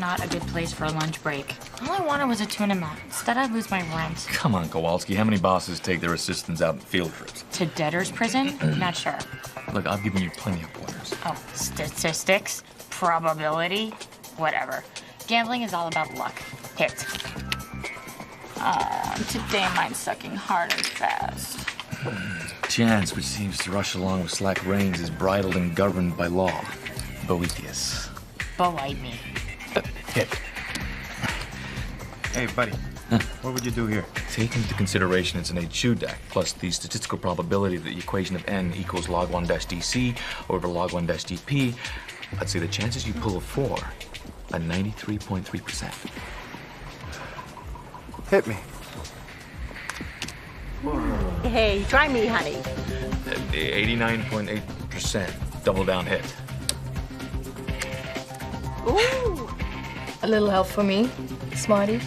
not a good place for a lunch break. All I wanted was a tuna melt. Instead, I'd lose my rent. Come on, Kowalski. How many bosses take their assistants out on field trips? To debtor's prison? Not sure. Look, I've given you plenty of pointers. Oh, statistics? Probability? Whatever. Gambling is all about luck. Hit. Today mine's sucking hard and fast. Chance, which seems to rush along with slack reins, is bridled and governed by law. Boethius. Belight me. Hit. Hey, buddy. What would you do here? Take into consideration it's an 8-shoe deck, plus the statistical probability that the equation of n equals log 1 dash dc over log 1 dash dp, I'd say the chances you pull a 4 are 93.3%. Hit me. Hey, try me, honey. 89.8%. Double down hit. Ooh. A little help for me, Smarty?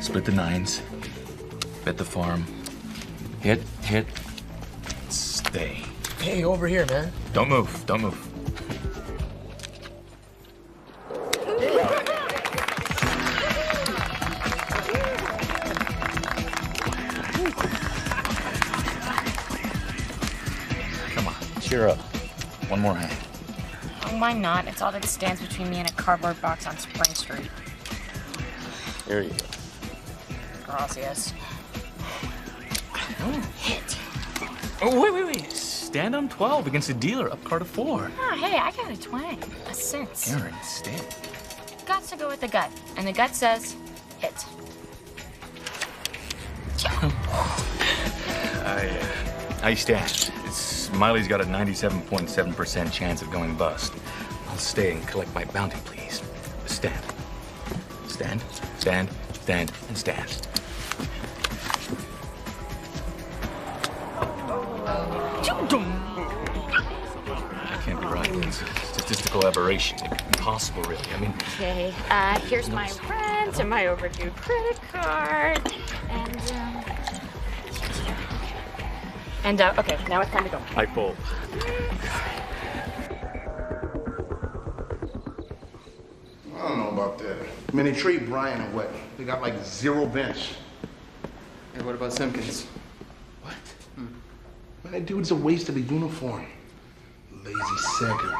Split the 9s. Bet the farm. Hit, stay. Hey, over here, man. Don't move, don't move. Come on, cheer up. One more hand. Oh, why not? It's all that stands between me and a cardboard box on Spring Street. Here you go. Gracias. Hit. Oh, wait. Stand on 12 against a dealer, up card of 4. Oh, hey, I got a twang. A sense. Aaron, stay. Got's to go with the gut. And the gut says, hit. I stand. Miley's got a 97.7% chance of going bust. I'll stay and collect my bounty, please. Stand. Stand, and stand. That can't be right. It's a statistical aberration. Impossible, really. I mean... Okay, here's my rent and my overdue credit card. Okay, now it's time to go. I fold. I don't know about that. I mean, they trade Brian and what? They got like 0 bench. Hey, what about Simpkins? What? Man, that dude's a waste of a uniform. Lazy sacker.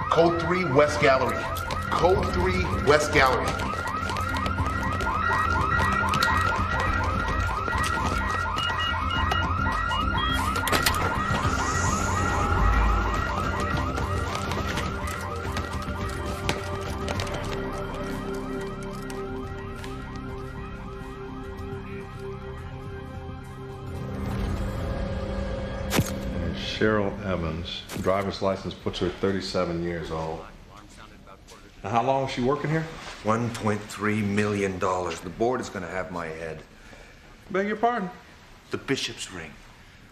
Code 3, West Gallery. Code 3, West Gallery. Cheryl Evans. Driver's license puts her 37 years old. Now, how long is she working here? $1.3 million. The board is going to have my head. Beg your pardon? The bishop's ring.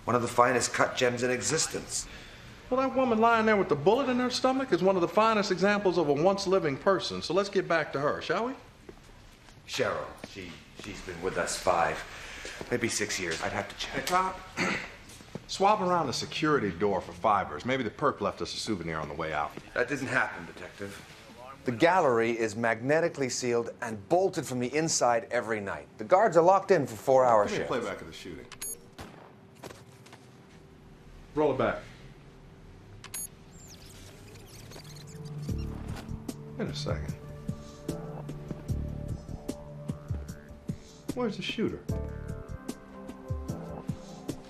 One of the finest cut gems in existence. Well, that woman lying there with the bullet in her stomach is one of the finest examples of a once living person. So let's get back to her, shall we? Cheryl, she's been with us 5, maybe 6 years. I'd have to check. Hey, cop. Swab around the security door for fibers. Maybe the perp left us a souvenir on the way out. That didn't happen, Detective. The gallery is magnetically sealed and bolted from the inside every night. The guards are locked in for 4-hour shifts. Play back of the shooting. Roll it back. Wait a second. Where's the shooter?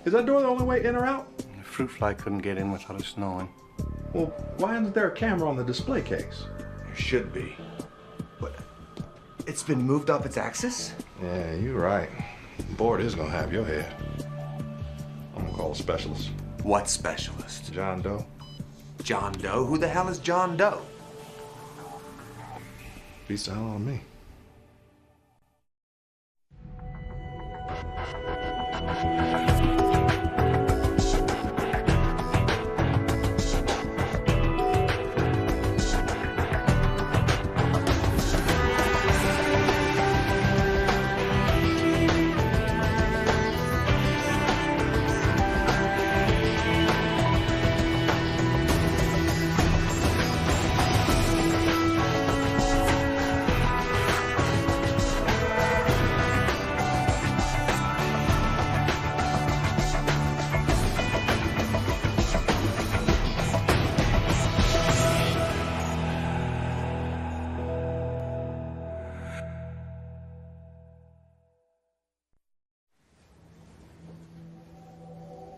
Is that door the only way in or out? The fruit fly couldn't get in without us knowing. Well, why isn't there a camera on the display case? There should be. But it's been moved up its axis? Yeah, you're right. The board is gonna have your head. I'm gonna call a specialist. What specialist? John Doe. John Doe? Who the hell is John Doe? Beats the hell out of me.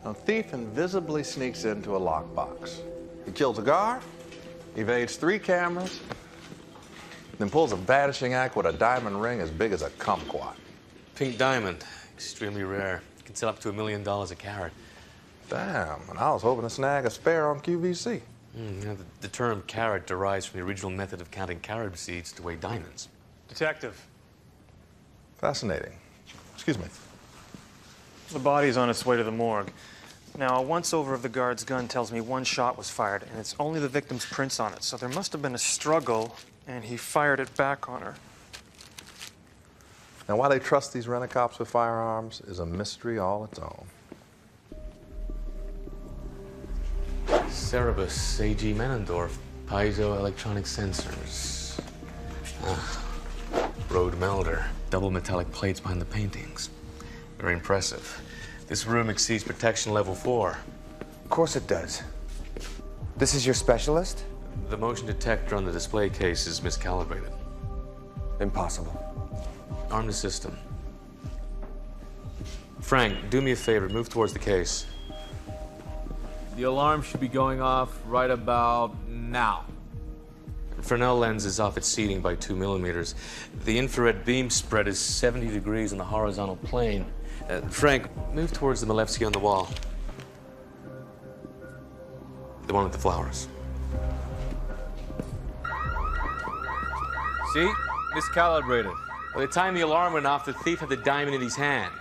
A thief invisibly sneaks into a lockbox. He kills a guard, evades 3 cameras, then pulls a vanishing act with a diamond ring as big as a kumquat. Pink diamond, extremely rare. Can sell up to $1 million a carat. Damn, and I was hoping to snag a spare on QVC. The term carat derives from the original method of counting carat receipts to weigh diamonds. Detective. Fascinating. Excuse me. The body's on its way to the morgue. Now, a once-over of the guard's gun tells me 1 shot was fired, and it's only the victim's prints on it, so there must have been a struggle, and he fired it back on her. Now, why they trust these rent-a-cops with firearms is a mystery all its own. Cerebus, A.G. Menendorf, piezoelectronic sensors. Road melder, double metallic plates behind the paintings. Very impressive. This room exceeds protection level 4. Of course it does. This is your specialist? The motion detector on the display case is miscalibrated. Impossible. Arm the system. Frank, do me a favor, move towards the case. The alarm should be going off right about now. Fresnel lens is off its seating by 2 millimeters. The infrared beam spread is 70 degrees on the horizontal plane. Frank, move towards the Malevsky on the wall. The one with the flowers. See? Miscalibrated. By the time the alarm went off, the thief had the diamond in his hand.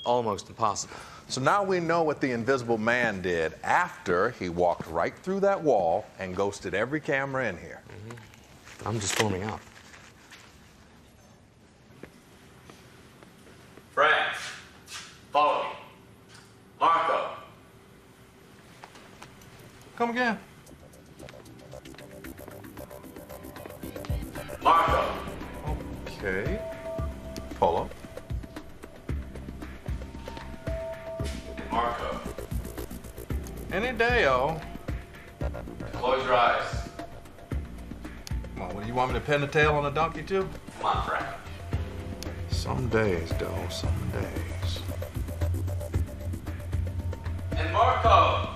Almost impossible. So now we know what the Invisible Man did after he walked right through that wall and ghosted every camera in here. I'm just forming up. Frank, follow me. Marco. Come again. Marco. Okay. Polo. Marco. Any day-o. Close your eyes. Come on, what, do you want me to pin the tail on a donkey too? Come on, Frank. Some days, Doe, some days. And Marco.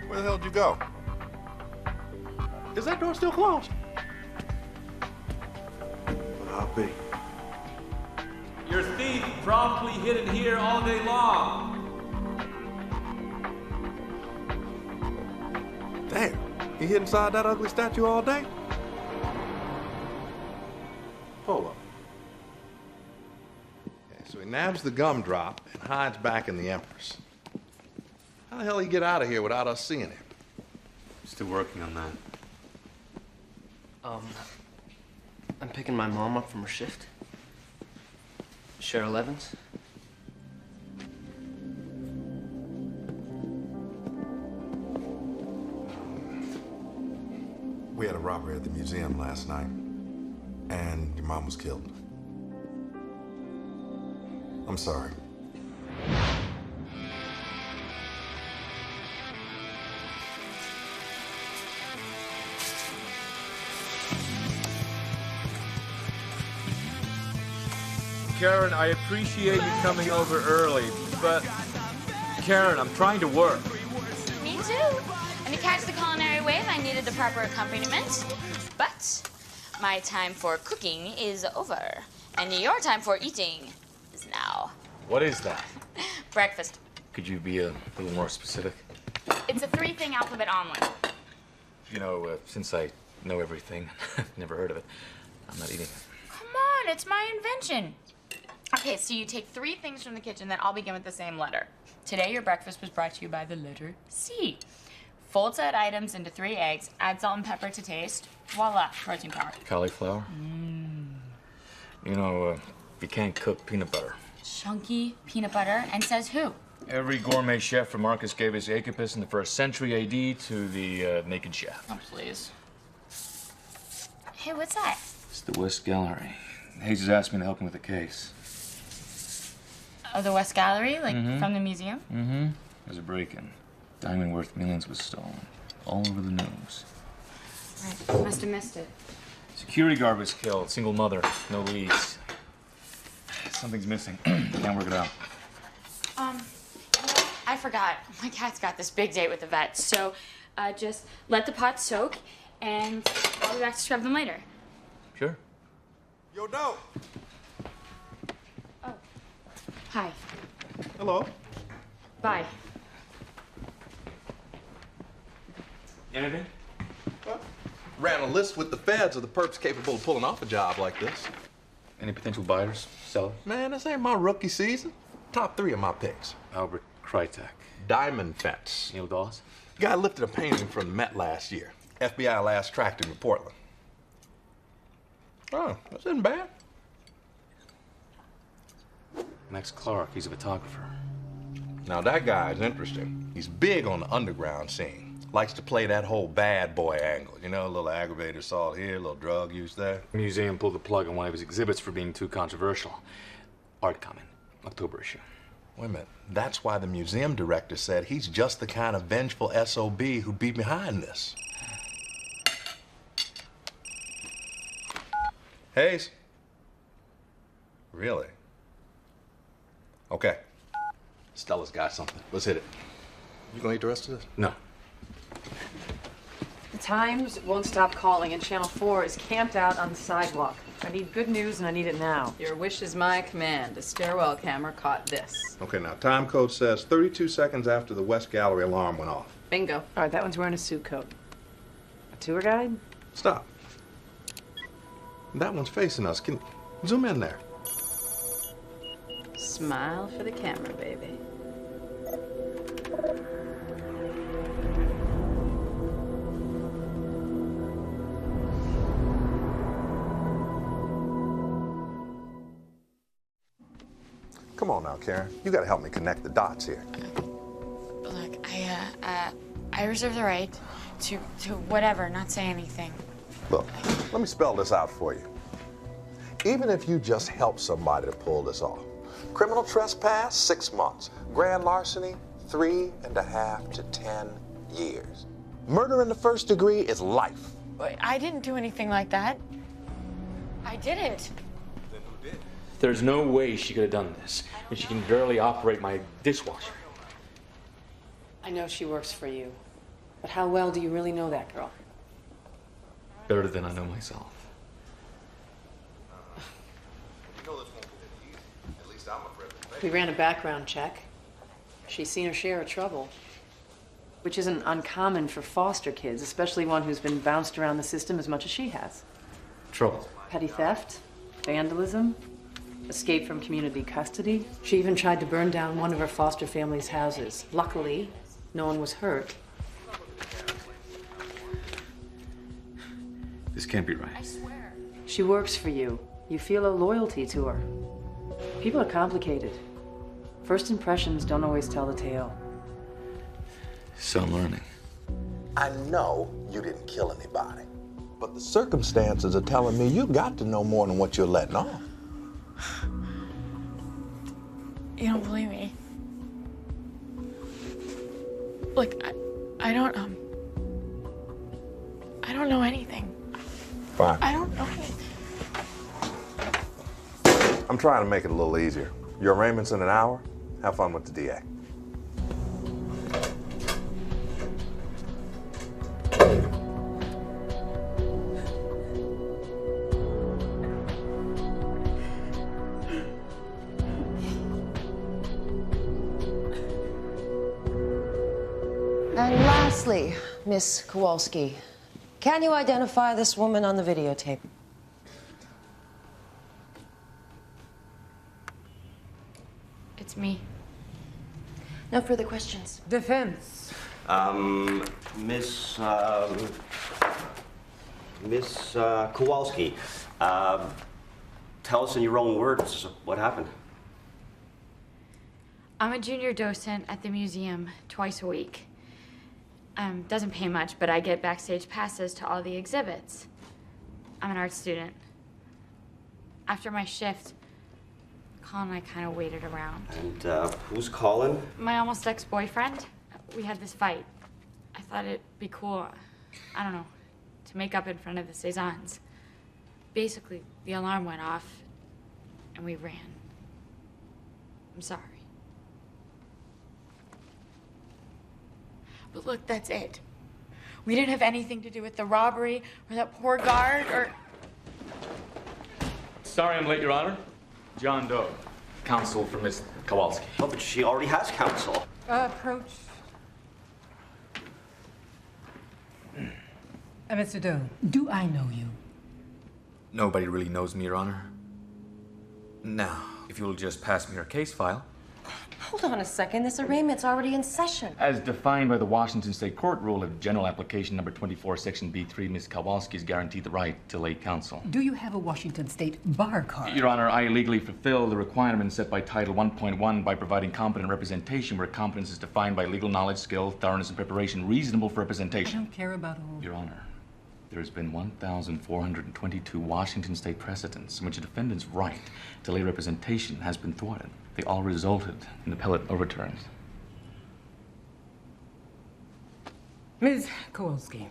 Where the hell did you go? Is that door still closed? I'll be. Your thief promptly hidden here all day long. Damn, he hid inside that ugly statue all day? Polo. Okay, so he nabs the gumdrop and hides back in the Empress. How the hell did he get out of here without us seeing him? Still working on that. I'm picking my mom up from her shift. Cheryl Evans. We had a robbery at the museum last night, and your mom was killed. I'm sorry. Karen, I appreciate you coming over early, but Karen, I'm trying to work. Me too. And to catch the culinary wave, I needed the proper accompaniment. But my time for cooking is over, and your time for eating is now. What is that? Breakfast. Could you be a little more specific? It's a 3-thing alphabet omelet. You know, since I know everything, I've never heard of it, I'm not eating it. Come on, it's my invention. Okay, so you take 3 things from the kitchen that all begin with the same letter. Today, your breakfast was brought to you by the letter C. Fold said items into 3 eggs, add salt and pepper to taste. Voila, protein power. Cauliflower? You know, you can't cook peanut butter. Chunky peanut butter, and says who? Every gourmet chef from Marcus gave his Aecopus in the 1st century AD to the naked chef. Oh, please. Hey, what's that? It's the West Gallery. Hayes has asked me to help him with the case. Oh, the West Gallery? Like, from the museum? Mm-hmm. There's a break-in. Diamond worth millions was stolen. All over the news. Right, must have missed it. Security guard was killed. Single mother. No leads. Something's missing. Can't work it out. I forgot. My cat's got this big date with the vet, so just let the pots soak, and I'll be back to scrub them later. Sure. Yo, dope. Oh. Hi. Hello. Bye. Anything? Ran a list with the feds of the perps capable of pulling off a job like this. Any potential buyers? Sellers? Man, this ain't my rookie season. Top 3 of my picks. Albert Krytak. Diamond Fence. Neil Dawes. Guy lifted a painting from the Met last year. FBI last tracked him in Portland. Oh, that isn't bad. Max Clark, he's a photographer. Now that guy's interesting. He's big on the underground scene. Likes to play that whole bad boy angle. You know, a little aggravated assault here, a little drug use there. The museum pulled the plug on one of his exhibits for being too controversial. Art comment, October issue. Wait a minute. That's why the museum director said he's just the kind of vengeful SOB who'd be behind this. Hayes? Really? Okay. Stella's got something. Let's hit it. You gonna eat the rest of this? No. The Times won't stop calling, and Channel 4 is camped out on the sidewalk. I need good news, and I need it now. Your wish is my command. A stairwell camera caught this. Okay, now time code says 32 seconds after the West Gallery alarm went off. Bingo. All right, that one's wearing a suit coat. A tour guide? Stop. That one's facing us. Can you zoom in there? Smile for the camera, baby. Come on now, Karen. You gotta help me connect the dots here. Look, I reserve the right to whatever, not say anything. Look, let me spell this out for you. Even if you just help somebody to pull this off, criminal trespass, 6 months. Grand larceny, 3.5 to 10 years. Murder in the first degree is life. I didn't do anything like that. I didn't. There's no way she could have done this. I mean, she can barely operate my dishwasher. I know she works for you, but how well do you really know that girl? Better than I know myself. We ran a background check. She's seen her share of trouble, which isn't uncommon for foster kids, especially one who's been bounced around the system as much as she has. Trouble. Petty theft, vandalism, escape from community custody. She even tried to burn down one of her foster family's houses. Luckily, no one was hurt. This can't be right. I swear. She works for you. You feel a loyalty to her. People are complicated. First impressions don't always tell the tale. So I'm learning. I know you didn't kill anybody, but the circumstances are telling me you got to know more than what you're letting on. You don't believe me? Look, I don't know anything. Fine. I don't know anything. I'm trying to make it a little easier. Your arraignment's in an hour. Have fun with the DA. And lastly, Miss Kowalski, can you identify this woman on the videotape? It's me. No further questions. Defense. Miss Kowalski, tell us in your own words what happened. I'm a junior docent at the museum twice a week. Doesn't pay much, but I get backstage passes to all the exhibits. I'm an art student. After my shift, Colin and I kind of waited around. And who's Colin? My almost ex-boyfriend. We had this fight. I thought it'd be cool, I don't know, to make up in front of the Cezannes. Basically, the alarm went off, and we ran. I'm sorry. But look, that's it. We didn't have anything to do with the robbery, or that poor guard, or... Sorry I'm late, Your Honor. John Doe, counsel for Miss Kowalski. Oh, but she already has counsel. Approach. Mr. Doe, do I know you? Nobody really knows me, Your Honor. Now, if you'll just pass me your case file. Hold on a second. This arraignment's already in session. As defined by the Washington State Court Rule of General Application Number 24, Section B3, Ms. Kowalski is guaranteed the right to lay counsel. Do you have a Washington State bar card? Your Honor, I legally fulfill the requirements set by Title 1.1 by providing competent representation where competence is defined by legal knowledge, skill, thoroughness, and preparation reasonable for I representation. don't care about all. Your Honor, there's been 1,422 Washington State precedents in which a defendant's right to lay representation has been thwarted. They all resulted in appellate overturns. Ms. Kowalski,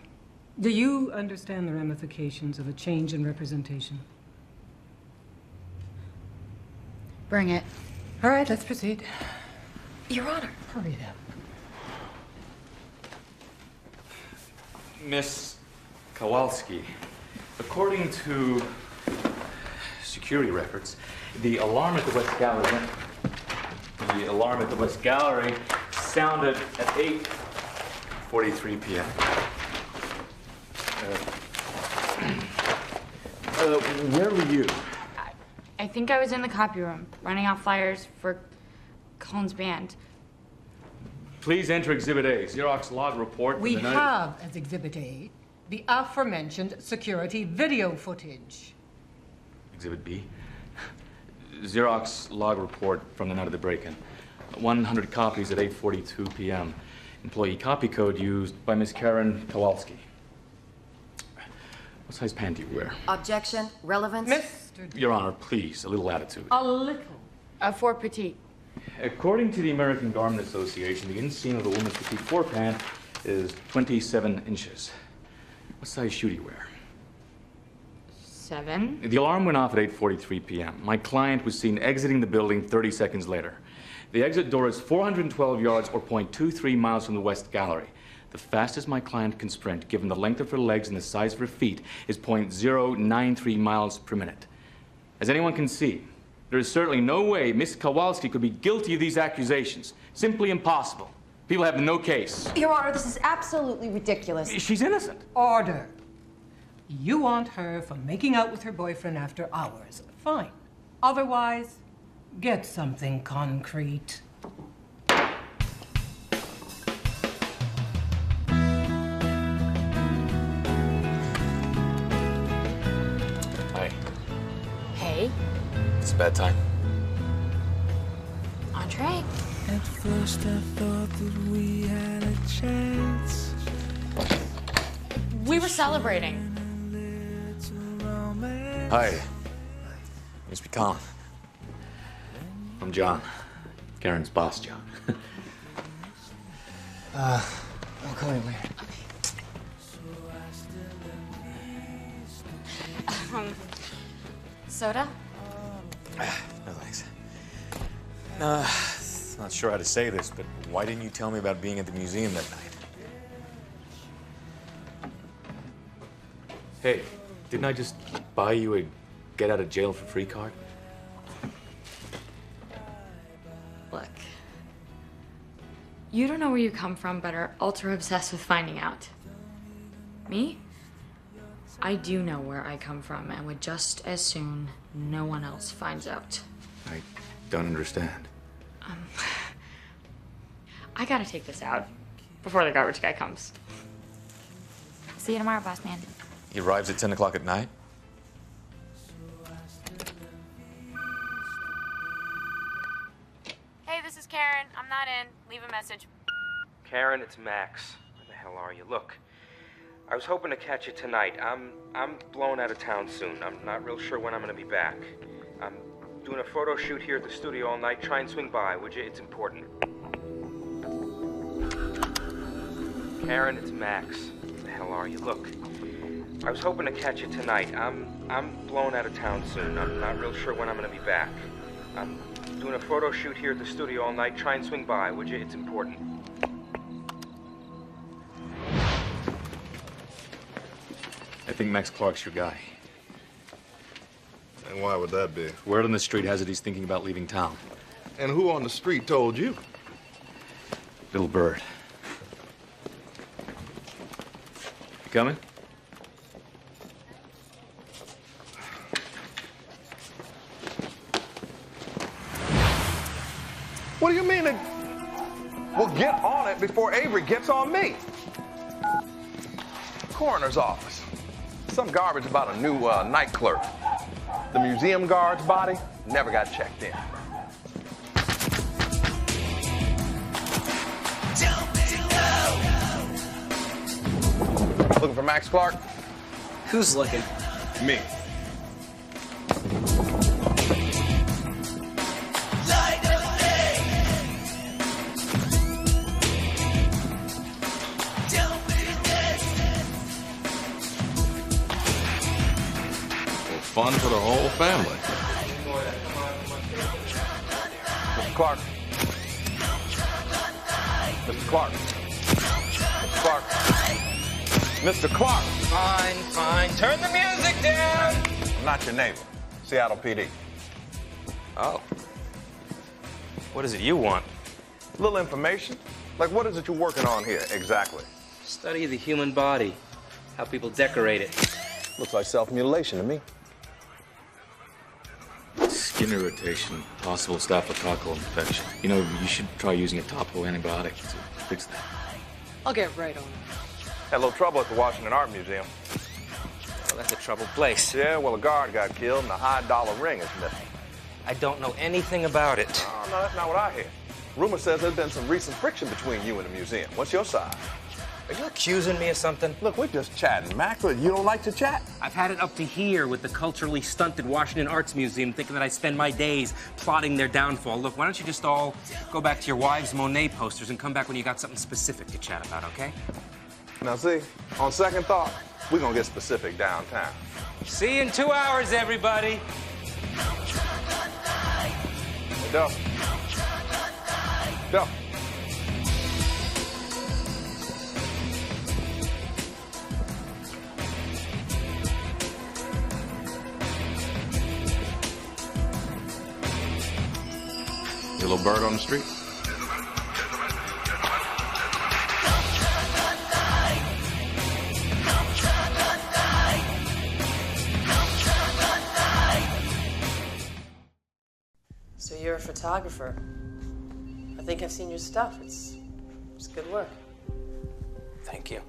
do you understand the ramifications of a change in representation? Bring it. All right, let's proceed. Your Honor. Hurry it up. Miss Kowalski, according to security records, the alarm at the West Gallery sounded at 8:43 p.m. Where were you? I think I was in the copy room, running out flyers for Colin's band. Please enter Exhibit A, Xerox log report. We have as Exhibit A the aforementioned security video footage. Exhibit B, Xerox log report from the night of the break-in. 100 copies at 8:42 p.m. Employee copy code used by Miss Karen Kowalski. What size pant do you wear? Objection. Relevance. Mr. Your Honor, please, a little attitude. A little. For petite. According to the American Garment Association, the inseam of a woman's petite four pant is 27 inches. What size shoe do you wear? 7. The alarm went off at 8:43 p.m. My client was seen exiting the building 30 seconds later. The exit door is 412 yards or 0.23 miles from the West Gallery. The fastest my client can sprint, given the length of her legs and the size of her feet, is 0.093 miles per minute. As anyone can see, there is certainly no way Miss Kowalski could be guilty of these accusations. Simply impossible. People have no case. Your Honor, this is absolutely ridiculous. She's innocent. Order. You want her for making out with her boyfriend after hours. Fine. Otherwise, get something concrete. Hi. Hey, It's a bad time. entree. At first I thought that we had a chance. We were celebrating. Hi. Must be Colin. I'm John. Karen's boss, John. I'll call you later. Soda? No thanks. Not sure how to say this, but why didn't you tell me about being at the museum that night? Hey, didn't I just buy you a get out of jail for free card? Look. You don't know where you come from, but are ultra obsessed with finding out. Me? I do know where I come from, and would just as soon no one else finds out. I don't understand. I gotta take this out before the garbage guy comes. See you tomorrow, boss man. He arrives at 10 o'clock at night? Hey, this is Karen. I'm not in. Leave a message. Karen, it's Max. Where the hell are you? Look, I was hoping to catch you tonight. I'm blowing out of town soon. I'm not real sure when I'm gonna be back. I'm doing a photo shoot here at the studio all night. Try and swing by, would you? It's important. Karen, it's Max. Where the hell are you? Look, I was hoping to catch you tonight. I'm I'm blown out of town soon. I'm not real sure when I'm gonna be back. I'm doing a photo shoot here at the studio all night. Try and swing by, would you? It's important. I think Max Clark's your guy. And why would that be? Word on the street has it he's thinking about leaving town. And who on the street told you? Little bird. You coming? What do you mean? Well, get on it before Avery gets on me. Coroner's office. Some garbage about a new night clerk. The museum guard's body never got checked in. Looking for Max Clark? Who's looking? Me. Fun for the whole family. Mr. Clark. Mr. Clark. Mr. Clark. Mr. Clark. Fine, fine. Turn the music down! I'm not your neighbor. Seattle PD. Oh. What is it you want? A little information. Like, what is it you're working on here, exactly? Study of the human body. How people decorate it. Looks like self-mutilation to me. Skin irritation, possible staphylococcal infection. You know, you should try using a topical antibiotic to fix that. I'll get right on it. Had a little trouble at the Washington Art Museum. Well, that's a troubled place. Yeah, well, a guard got killed and a high-dollar ring is missing. I don't know anything about it. Oh, no, that's not what I hear. Rumor says there's been some recent friction between you and the museum. What's your side? Are you accusing me of something? Look, we're just chatting, Mac. You don't like to chat? I've had it up to here with the culturally stunted Washington Arts Museum, thinking that I spend my days plotting their downfall. Look, why don't you just all go back to your wives' Monet posters and come back when you got something specific to chat about, okay? Now, see, on second thought, we're gonna get specific downtown. See you in 2 hours, everybody. Hey, Duff. Duff. Your little bird on the street? So you're a photographer. I think I've seen your stuff. It's good work. Thank you.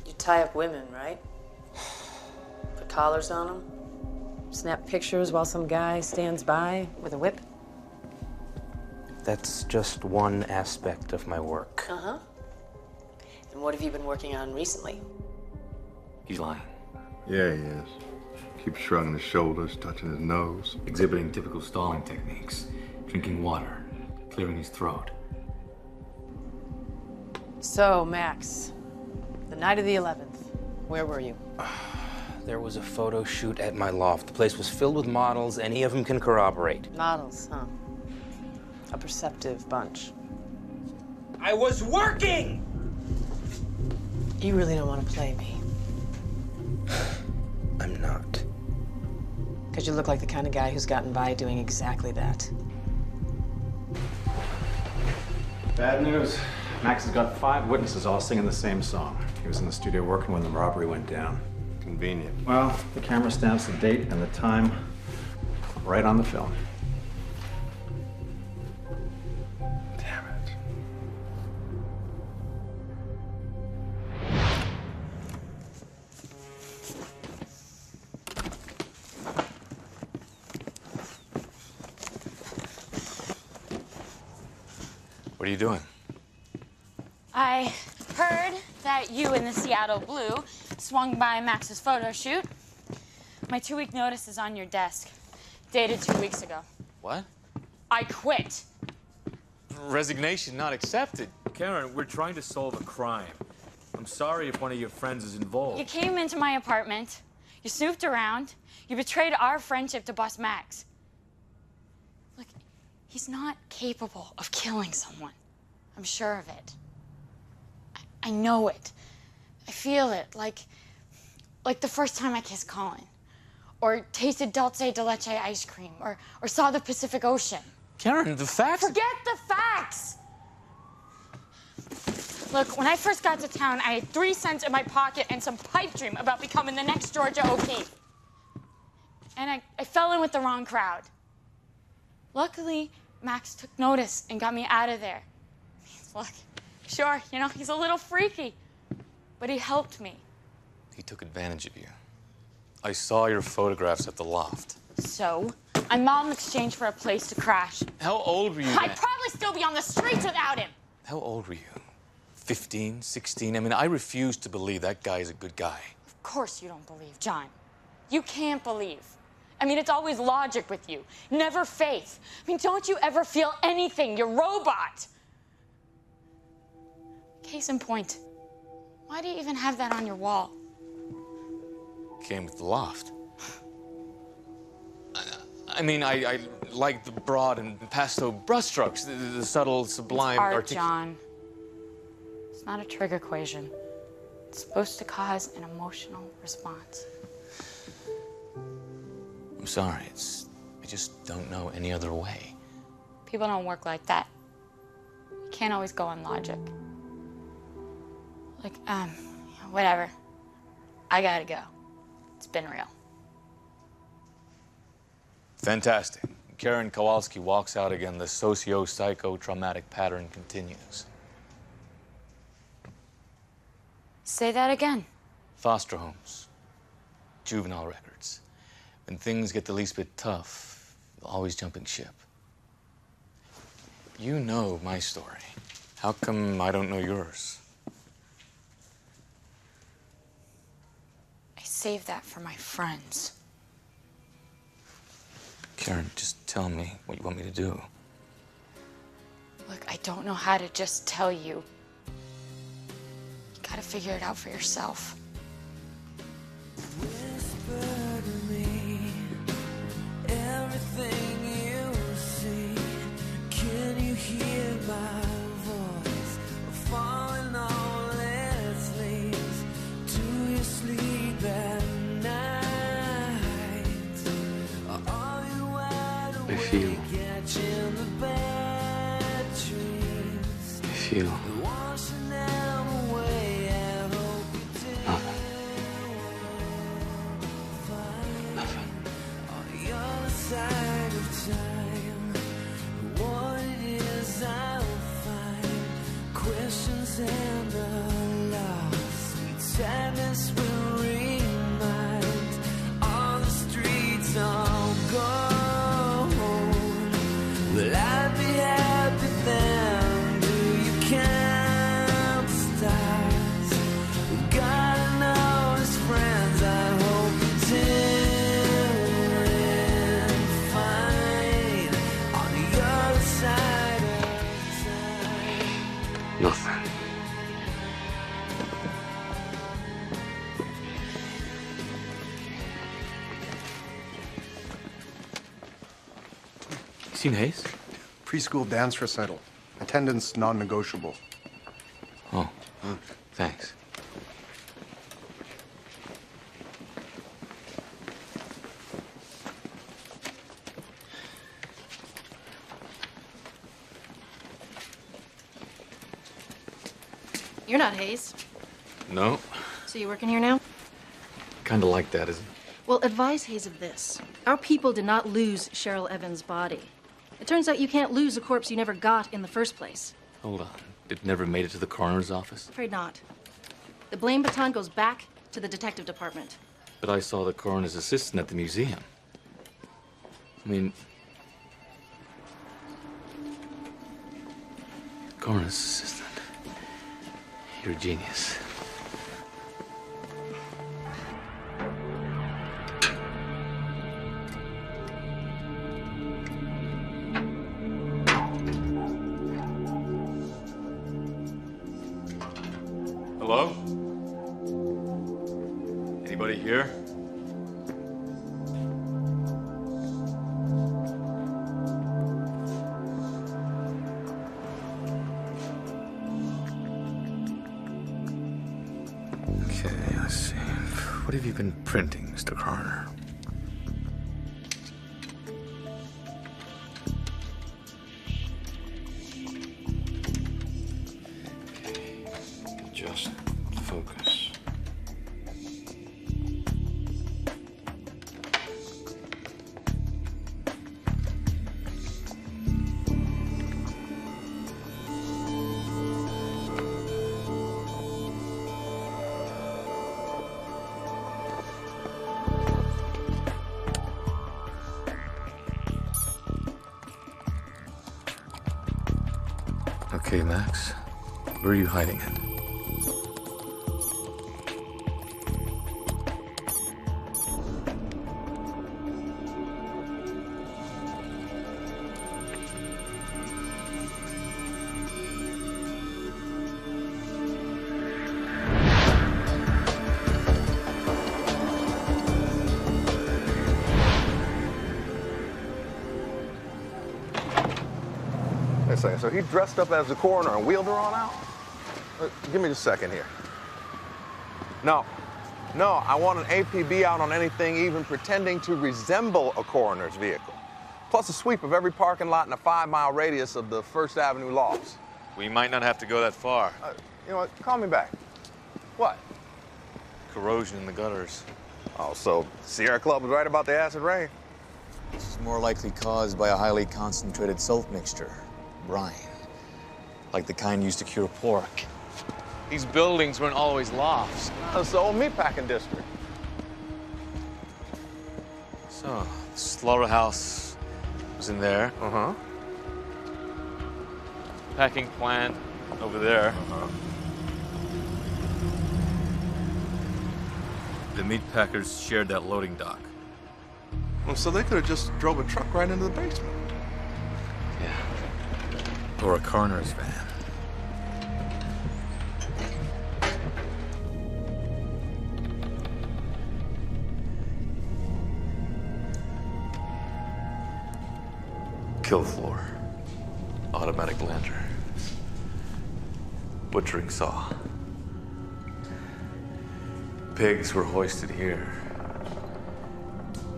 You tie up women, right? Put collars on them? Snap pictures while some guy stands by with a whip? That's just one aspect of my work. Uh-huh. And what have you been working on recently? He's lying. Yeah, he is. Keeps shrugging his shoulders, touching his nose. Exhibiting typical stalling techniques. Drinking water, clearing his throat. So, Max, the night of the 11th, where were you? There was a photo shoot at my loft. The place was filled with models. Any of them can corroborate. Models, huh? A perceptive bunch. I was working! You really don't want to play me. I'm not. Because you look like the kind of guy who's gotten by doing exactly that. Bad news. Max has got 5 witnesses all singing the same song. He was in the studio working when the robbery went down. Convenient. Well, the camera stamps the date and the time right on the film. Damn it. What are you doing? I heard that you and the Seattle Blue swung by Max's photo shoot. My 2-week notice is on your desk, dated 2 weeks ago. What? I quit. Resignation not accepted. Karen, we're trying to solve a crime. I'm sorry if one of your friends is involved. You came into my apartment, You snooped around. You betrayed our friendship to Boss Max. Look, he's not capable of killing someone. I'm sure of it. I know it. I feel it, like the first time I kissed Colin, or tasted dulce de leche ice cream, or saw the Pacific Ocean. Karen, the facts... Forget the facts! Look, when I first got to town, I had 3 cents in my pocket and some pipe dream about becoming the next Georgia O'Keeffe. And I fell in with the wrong crowd. Luckily, Max took notice and got me out of there. Look, sure, you know, he's a little freaky, but he helped me. He took advantage of you. I saw your photographs at the loft. So, I modeled in exchange for a place to crash. How old were you I'd then? probably still be on the streets without him. How old were you? 15, 16? I mean, I refuse to believe that guy is a good guy. Of course you don't believe, John. You can't believe. I mean, it's always logic with you, never faith. I mean, don't you ever feel anything? You're a robot. Case in point, why do you even have that on your wall? Came with the loft. I mean, I like the broad and pastel brushstrokes, the subtle, sublime... Art, John. It's not a trig equation. It's supposed to cause an emotional response. I'm sorry, I just don't know any other way. People don't work like that. You can't always go on logic. Like, whatever. I gotta go. It's been real. Fantastic. Karen Kowalski walks out again. The socio-psycho-traumatic pattern continues. Say that again. Foster homes. Juvenile records. When things get the least bit tough, you're always jumping ship. You know my story. How come I don't know yours? I saved that for my friends. Karen, just tell me what you want me to do. Look, I don't know how to just tell you. You gotta figure it out for yourself. Everything you see, can you hear my voice? Falling all its leaves to your sleep at night. Are you wide awake, catching the bad dreams? I feel Washing them away, I hope you do. On the other side of time, what it is I'll find. Questions and a lost sweet sadness will remind. All the streets are gone. Will I be happy then? Do you count the stars? God knows friends, I hope you do and find on the other side of time. nothing. You seen Hayes? Preschool dance recital. Attendance non-negotiable. Oh, thanks. You're not Hayes. No, So you working here now? kind of like that, isn't it? Well, advise Hayes of this. Our people did not lose Cheryl Evans' body. It turns out you can't lose a corpse you never got in the first place. Hold on. It never made it to the coroner's office? Afraid not. The blame baton goes back to the detective department. But I saw the coroner's assistant at the museum. I mean... Coroner's assistant. You're a genius. Hello? Anybody here? Okay, let's see. What have you been printing, Mr. Coroner? Okay, just focus. Okay, Max. Where are you hiding it? So he dressed up as the coroner and wheeled her on out? Give me just a second here. No, I want an APB out on anything even pretending to resemble a coroner's vehicle. Plus a sweep of every parking lot in a 5-mile radius of the First Avenue lofts. We might not have to go that far. You know what, call me back. What? Corrosion in the gutters. Oh, so Sierra Club was right about the acid rain? This is more likely caused by a highly concentrated salt mixture. Brine. Like the kind used to cure pork. These buildings weren't always lofts. It's the old meatpacking district. So, the slaughterhouse was in there. Uh-huh. Packing plant over there. Uh-huh. The meat packers shared that loading dock. Well, so they could have just drove a truck right into the basement. Or a coroner's van. Kill floor. Automatic lantern. Butchering saw. Pigs were hoisted here.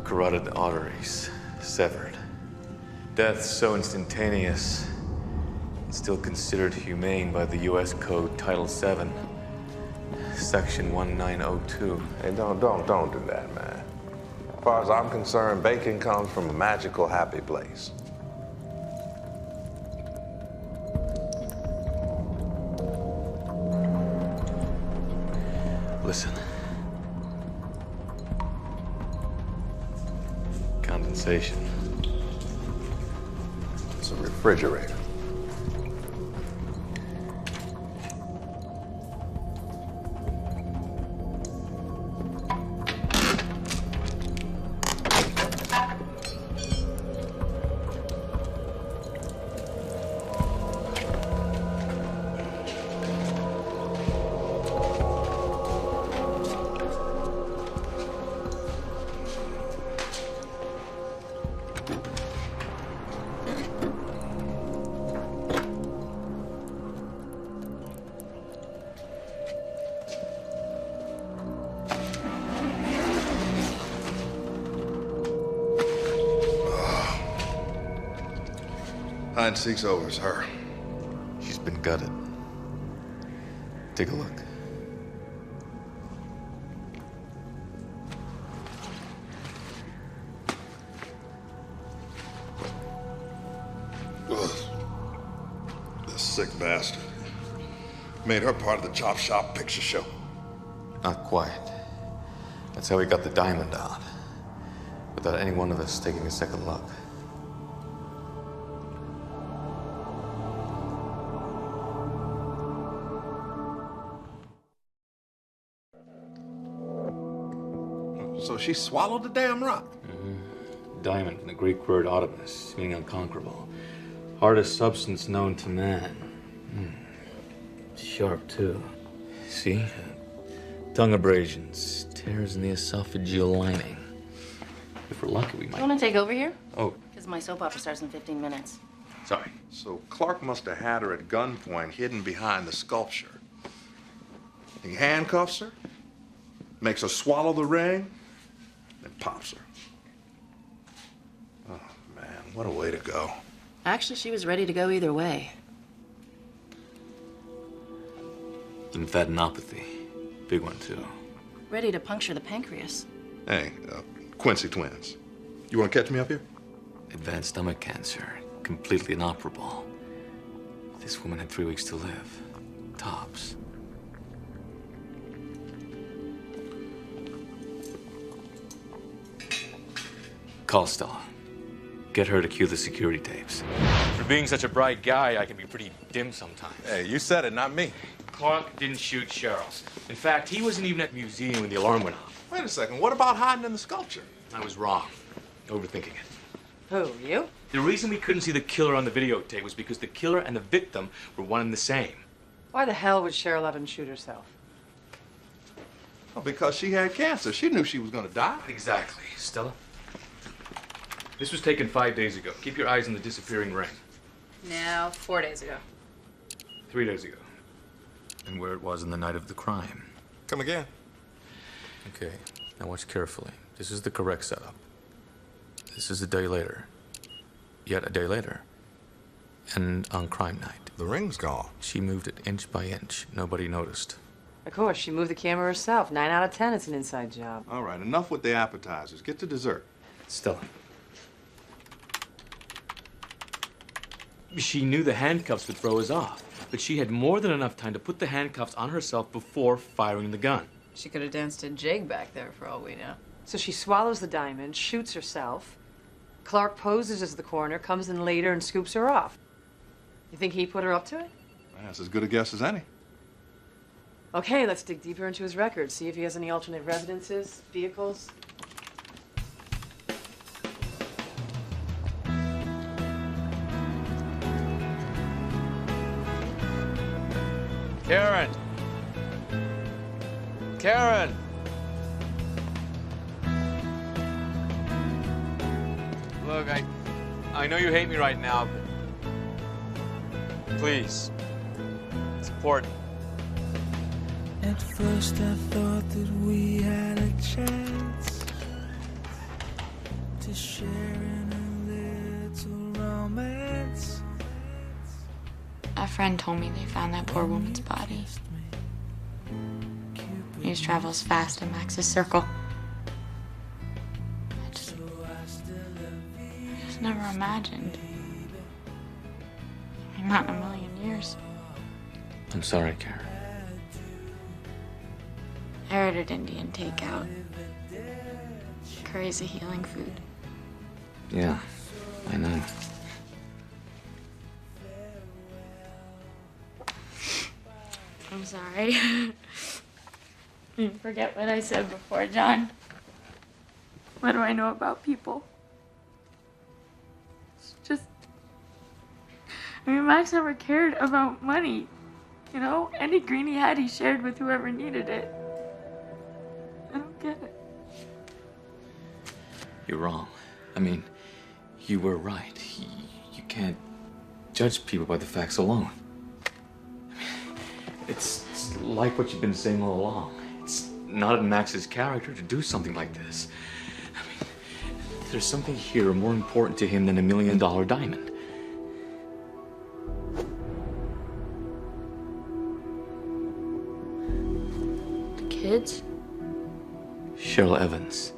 Carotid arteries severed. Death so instantaneous, still considered humane by the U.S. Code Title VII, Section 1902. Hey, don't do that, man. As far as I'm concerned, bacon comes from a magical, happy place. Listen. Condensation. It's a refrigerator. Hide and seek's over. It's her. She's been gutted. Take a look. Ugh. This sick bastard. Made her part of the Chop Shop picture show. Not quite. That's how we got the diamond out. Without any one of us taking a second look. So she swallowed the damn rock. Diamond from the Greek word autonomous, meaning unconquerable. Hardest substance known to man. Sharp, too. See? Tongue abrasions, tears in the esophageal lining. If we're lucky, we You might... want to take over here? Oh, Because my soap opera starts in 15 minutes. sorry. So Clark must have had her at gunpoint, hidden behind the sculpture. He handcuffs her, makes her swallow the ring, and pops her. Oh, man, what a way to go. Actually, she was ready to go either way. Lymphadenopathy. Big one, too. Ready to puncture the pancreas. Hey, Quincy twins. You want to catch me up here? Advanced stomach cancer. Completely inoperable. This woman had 3 weeks to live. Tops. Call Stella. Get her to cue the security tapes. For being such a bright guy, I can be pretty dim sometimes. Hey, you said it, not me. Clark didn't shoot Cheryl. In fact, he wasn't even at the museum when the alarm went off. Wait a second, what about hiding in the sculpture? I was wrong. Overthinking it. Who, you? The reason we couldn't see the killer on the videotape was because the killer and the victim were one and the same. Why the hell would Cheryl Evans shoot herself? Well, because she had cancer. She knew she was going to die. Exactly. Stella? This was taken 5 days ago. Keep your eyes on the disappearing ring. Now, 4 days ago. 3 days ago. And where it was on the night of the crime. Come again. Okay, now watch carefully. This is the correct setup. This is a day later. Yet a day later. And on crime night. The ring's gone. She moved it inch by inch. Nobody noticed. Of course, she moved the camera herself. 9 out of 10, it's an inside job. All right, enough with the appetizers. Get to dessert. Stella. She knew the handcuffs would throw us off, but she had more than enough time to put the handcuffs on herself before firing the gun. She could have danced a jig back there for all we know. So she swallows the diamond, shoots herself. Clark poses as the coroner, comes in later and scoops her off. You think he put her up to it? That's as good a guess as any. Okay, let's dig deeper into his record. See if he has any alternate residences, vehicles. Karen! Karen! Look, I know you hate me right now, but please, it's important. At first I thought that we had a chance to share in a little romance. A friend told me they found that poor woman's body. News travels fast in Max's circle. I just never imagined. I mean, not in a million years. I'm sorry, Karen. I ordered Indian takeout. Curry's a healing food. Yeah, I know. I'm sorry. Forget what I said before, John. What do I know about people? It's just... I mean, Max never cared about money. You know, any green he had, he shared with whoever needed it. I don't get it. You're wrong. I mean, you were right. You can't judge people by the facts alone. It's like what you've been saying all along. It's not in Max's character to do something like this. I mean, there's something here more important to him than $1 million diamond. The kids? Cheryl Evans.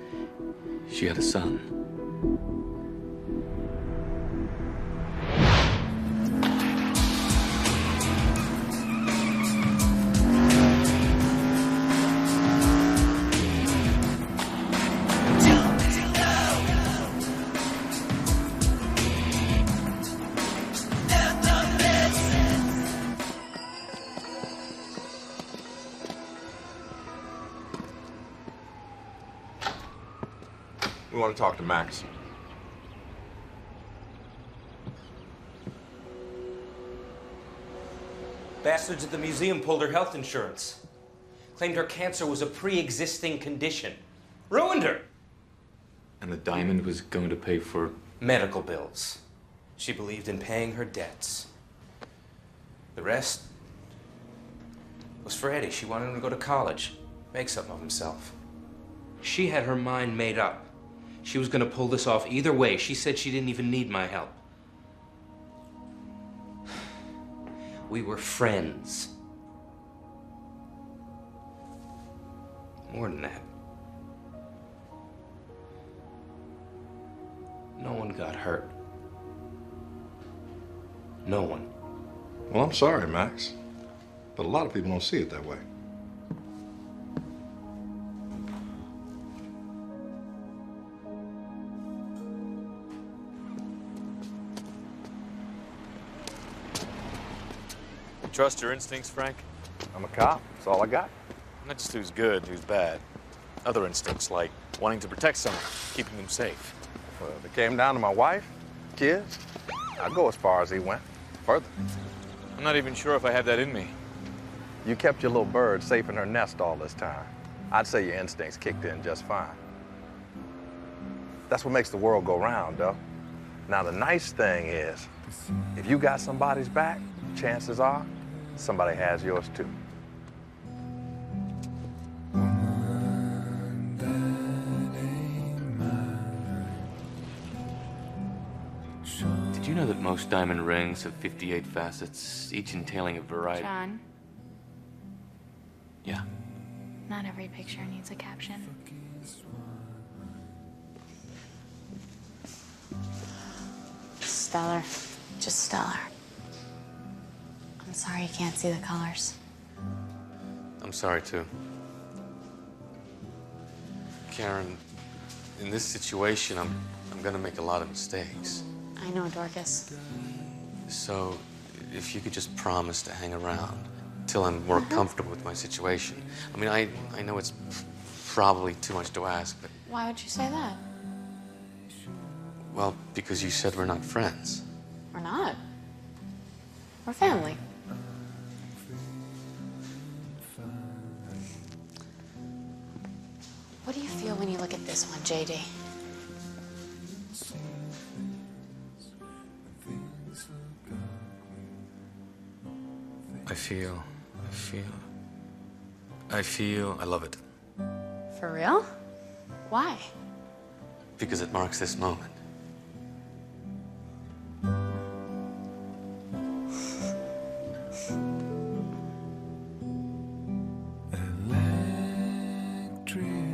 She had a son. We want to talk to Max. Bastards at the museum pulled her health insurance. Claimed her cancer was a pre-existing condition. Ruined her. And the diamond was going to pay for medical bills. She believed in paying her debts. The rest, was for Eddie. She wanted him to go to college, make something of himself. She had her mind made up. She was gonna pull this off either way. She said she didn't even need my help. We were friends. More than that. No one got hurt. No one. Well, I'm sorry, Max, but a lot of people don't see it that way. You trust your instincts, Frank? I'm a cop. That's all I got. Not just who's good, who's bad. Other instincts, like wanting to protect someone, keeping them safe. Well, if it came down to my wife, kids, I'd go as far as he went. Further. I'm not even sure if I have that in me. You kept your little bird safe in her nest all this time. I'd say your instincts kicked in just fine. That's what makes the world go round, though. Now, the nice thing is, if you got somebody's back, chances are somebody has yours, too. Did you know that most diamond rings have 58 facets, each entailing a variety? John, Yeah. not every picture needs a caption. Stellar. Just stellar. I'm sorry you can't see the colors. I'm sorry, too. Karen, in this situation, I'm gonna make a lot of mistakes. I know, Dorcas. So, if you could just promise to hang around till I'm more comfortable with my situation. I mean, I know it's probably too much to ask, but, Why would you say that? well, because you said we're not friends. We're not. We're family. What do you feel when you look at this one, JD? I love it. For real? Why? Because it marks this moment. Electric